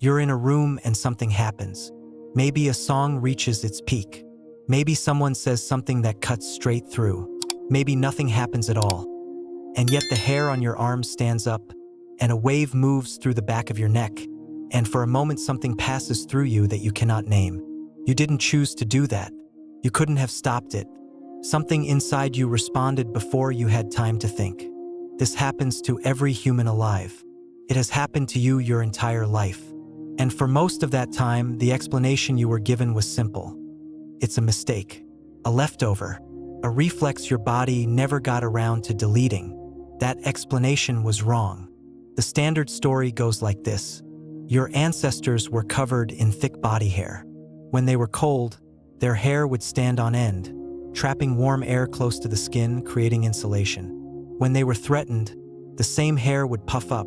You're in a room and something happens. Maybe a song reaches its peak. Maybe someone says something that cuts straight through. Maybe nothing happens at all. And yet the hair on your arm stands up, and a wave moves through the back of your neck, and for a moment something passes through you that you cannot name. You didn't choose to do that. You couldn't have stopped it. Something inside you responded before you had time to think. This happens to every human alive. It has happened to you your entire life. And for most of that time, the explanation you were given was simple. It's a mistake, a leftover, a reflex your body never got around to deleting. That explanation was wrong. The standard story goes like this. Your ancestors were covered in thick body hair. When they were cold, their hair would stand on end, trapping warm air close to the skin, creating insulation. When they were threatened, the same hair would puff up,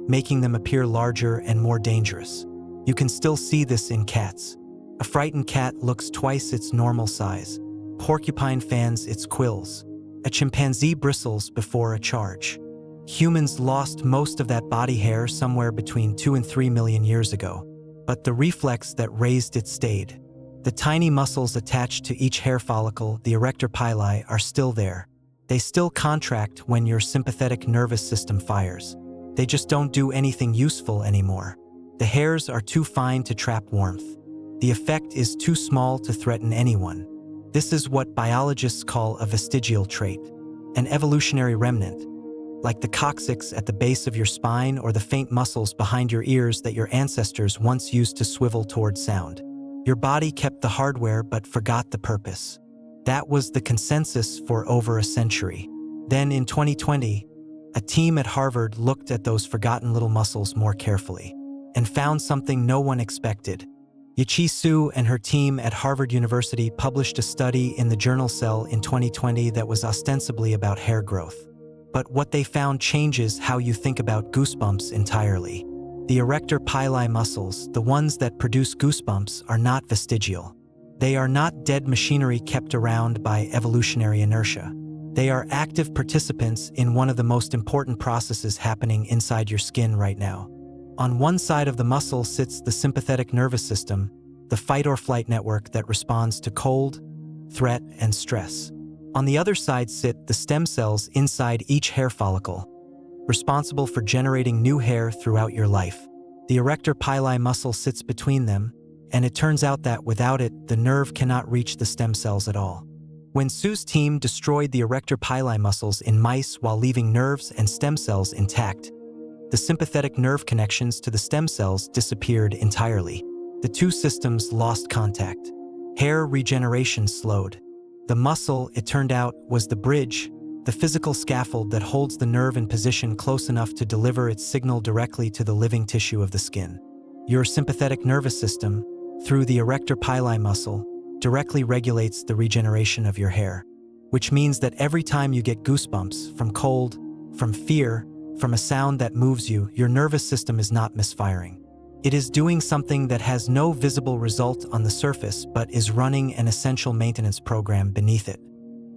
making them appear larger and more dangerous. You can still see this in cats. A frightened cat looks twice its normal size. Porcupine fans its quills. A chimpanzee bristles before a charge. Humans lost most of that body hair somewhere between 2 and 3 million years ago. But the reflex that raised it stayed. The tiny muscles attached to each hair follicle, the arrector pili, are still there. They still contract when your sympathetic nervous system fires. They just don't do anything useful anymore. The hairs are too fine to trap warmth. The effect is too small to threaten anyone. This is what biologists call a vestigial trait, an evolutionary remnant, like the coccyx at the base of your spine or the faint muscles behind your ears that your ancestors once used to swivel toward sound. Your body kept the hardware but forgot the purpose. That was the consensus for over a century. Then in 2020, a team at Harvard looked at those forgotten little muscles more carefully and found something no one expected. Ya-Chieh Hsu and her team at Harvard University published a study in the journal Cell in 2020 that was ostensibly about hair growth. But what they found changes how you think about goosebumps entirely. The arrector pili muscles, the ones that produce goosebumps, are not vestigial. They are not dead machinery kept around by evolutionary inertia. They are active participants in one of the most important processes happening inside your skin right now. On one side of the muscle sits the sympathetic nervous system, the fight-or-flight network that responds to cold, threat, and stress. On the other side sit the stem cells inside each hair follicle, responsible for generating new hair throughout your life. The arrector pili muscle sits between them, and it turns out that without it, the nerve cannot reach the stem cells at all. When Hsu's team destroyed the arrector pili muscles in mice while leaving nerves and stem cells intact, the sympathetic nerve connections to the stem cells disappeared entirely. The two systems lost contact. Hair regeneration slowed. The muscle, it turned out, was the bridge, the physical scaffold that holds the nerve in position close enough to deliver its signal directly to the living tissue of the skin. Your sympathetic nervous system, through the arrector pili muscle, directly regulates the regeneration of your hair, which means that every time you get goosebumps from cold, from fear, from a sound that moves you, your nervous system is not misfiring. It is doing something that has no visible result on the surface but is running an essential maintenance program beneath it.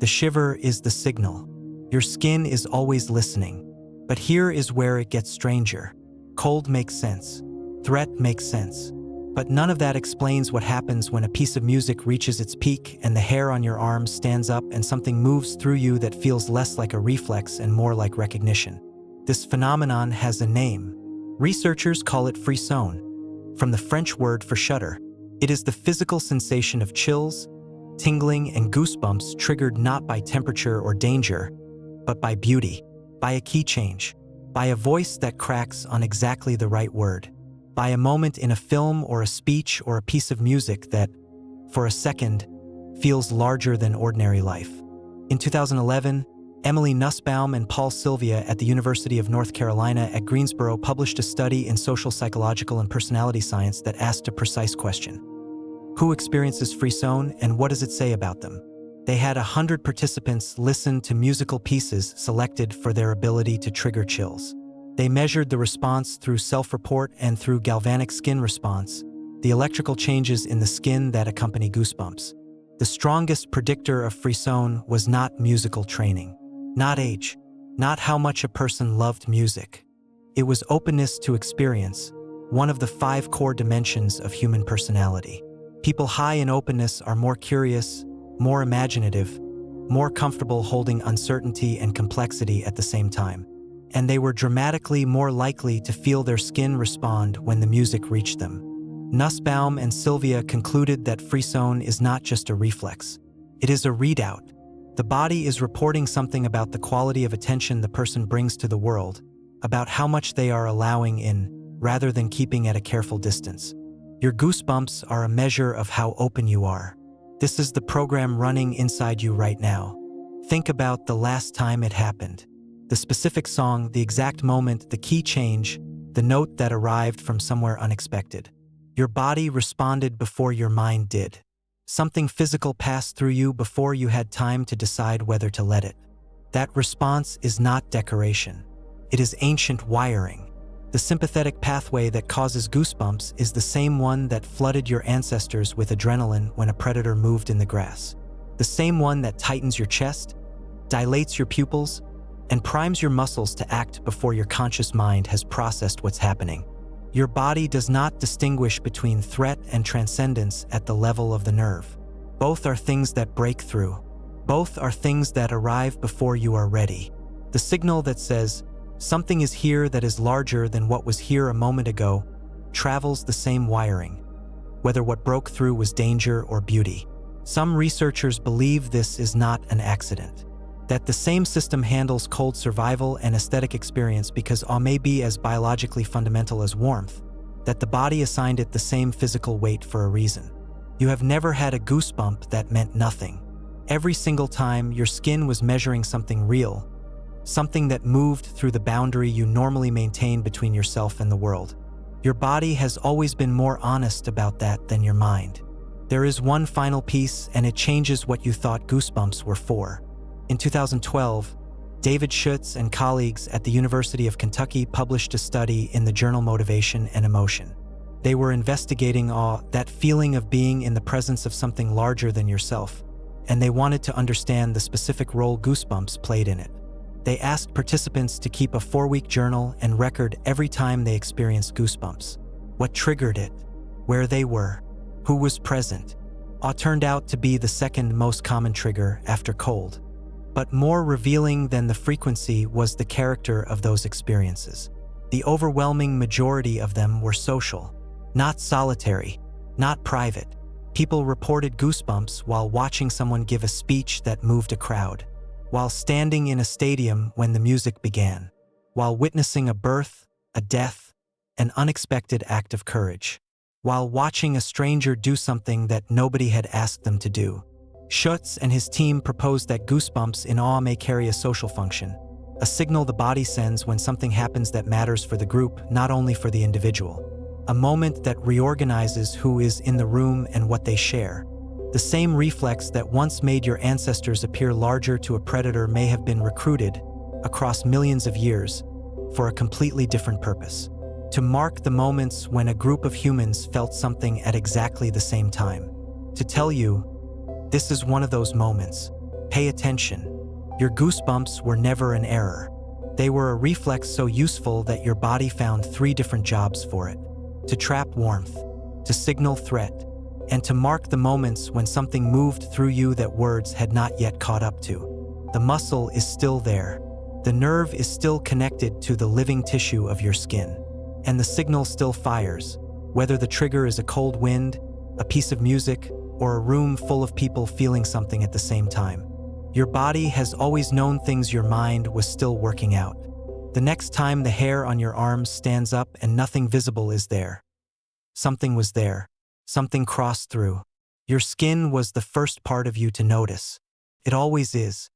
The shiver is the signal. Your skin is always listening. But here is where it gets stranger. Cold makes sense. Threat makes sense. But none of that explains what happens when a piece of music reaches its peak and the hair on your arm stands up and something moves through you that feels less like a reflex and more like recognition. This phenomenon has a name. Researchers call it frisson, from the French word for shudder. It is the physical sensation of chills, tingling, and goosebumps triggered not by temperature or danger, but by beauty, by a key change, by a voice that cracks on exactly the right word, by a moment in a film or a speech or a piece of music that, for a second, feels larger than ordinary life. In 2011, Nusbaum and Paul Silvia at the University of North Carolina at Greensboro published a study in social psychological and personality science that asked a precise question. Who experiences frisson and what does it say about them? They had 100 participants listen to musical pieces selected for their ability to trigger chills. They measured the response through self-report and through galvanic skin response, the electrical changes in the skin that accompany goosebumps. The strongest predictor of frisson was not musical training, not age, not how much a person loved music. It was openness to experience, one of the 5 core dimensions of human personality. People high in openness are more curious, more imaginative, more comfortable holding uncertainty and complexity at the same time. And they were dramatically more likely to feel their skin respond when the music reached them. Nusbaum and Silvia concluded that frisson is not just a reflex. It is a readout. The body is reporting something about the quality of attention the person brings to the world, about how much they are allowing in, rather than keeping at a careful distance. Your goosebumps are a measure of how open you are. This is the program running inside you right now. Think about the last time it happened. The specific song, the exact moment, the key change, the note that arrived from somewhere unexpected. Your body responded before your mind did. Something physical passed through you before you had time to decide whether to let it. That response is not decoration. It is ancient wiring. The sympathetic pathway that causes goosebumps is the same one that flooded your ancestors with adrenaline when a predator moved in the grass. The same one that tightens your chest, dilates your pupils, and primes your muscles to act before your conscious mind has processed what's happening. Your body does not distinguish between threat and transcendence at the level of the nerve. Both are things that break through. Both are things that arrive before you are ready. The signal that says, something is here that is larger than what was here a moment ago, travels the same wiring, whether what broke through was danger or beauty. Some researchers believe this is not an accident, that the same system handles cold survival and aesthetic experience because awe may be as biologically fundamental as warmth, that the body assigned it the same physical weight for a reason. You have never had a goosebump that meant nothing. Every single time, your skin was measuring something real, something that moved through the boundary you normally maintain between yourself and the world. Your body has always been more honest about that than your mind. There is one final piece, and it changes what you thought goosebumps were for. In 2012, David Schutz and colleagues at the University of Kentucky published a study in the journal Motivation and Emotion. They were investigating awe, that feeling of being in the presence of something larger than yourself, and they wanted to understand the specific role goosebumps played in it. They asked participants to keep a 4-week journal and record every time they experienced goosebumps. What triggered it? Where they were? Who was present? Awe turned out to be the second most common trigger after cold. But more revealing than the frequency was the character of those experiences. The overwhelming majority of them were social, not solitary, not private. People reported goosebumps while watching someone give a speech that moved a crowd, while standing in a stadium when the music began, while witnessing a birth, a death, an unexpected act of courage, while watching a stranger do something that nobody had asked them to do. Schutz and his team proposed that goosebumps in awe may carry a social function, a signal the body sends when something happens that matters for the group, not only for the individual. A moment that reorganizes who is in the room and what they share. The same reflex that once made your ancestors appear larger to a predator may have been recruited, across millions of years, for a completely different purpose. To mark the moments when a group of humans felt something at exactly the same time. To tell you, this is one of those moments. Pay attention. Your goosebumps were never an error. They were a reflex so useful that your body found 3 different jobs for it: to trap warmth, to signal threat, and to mark the moments when something moved through you that words had not yet caught up to. The muscle is still there. The nerve is still connected to the living tissue of your skin. And the signal still fires, whether the trigger is a cold wind, a piece of music, or a room full of people feeling something at the same time. Your body has always known things your mind was still working out. The next time the hair on your arms stands up and nothing visible is there. Something was there. Something crossed through. Your skin was the first part of you to notice. It always is.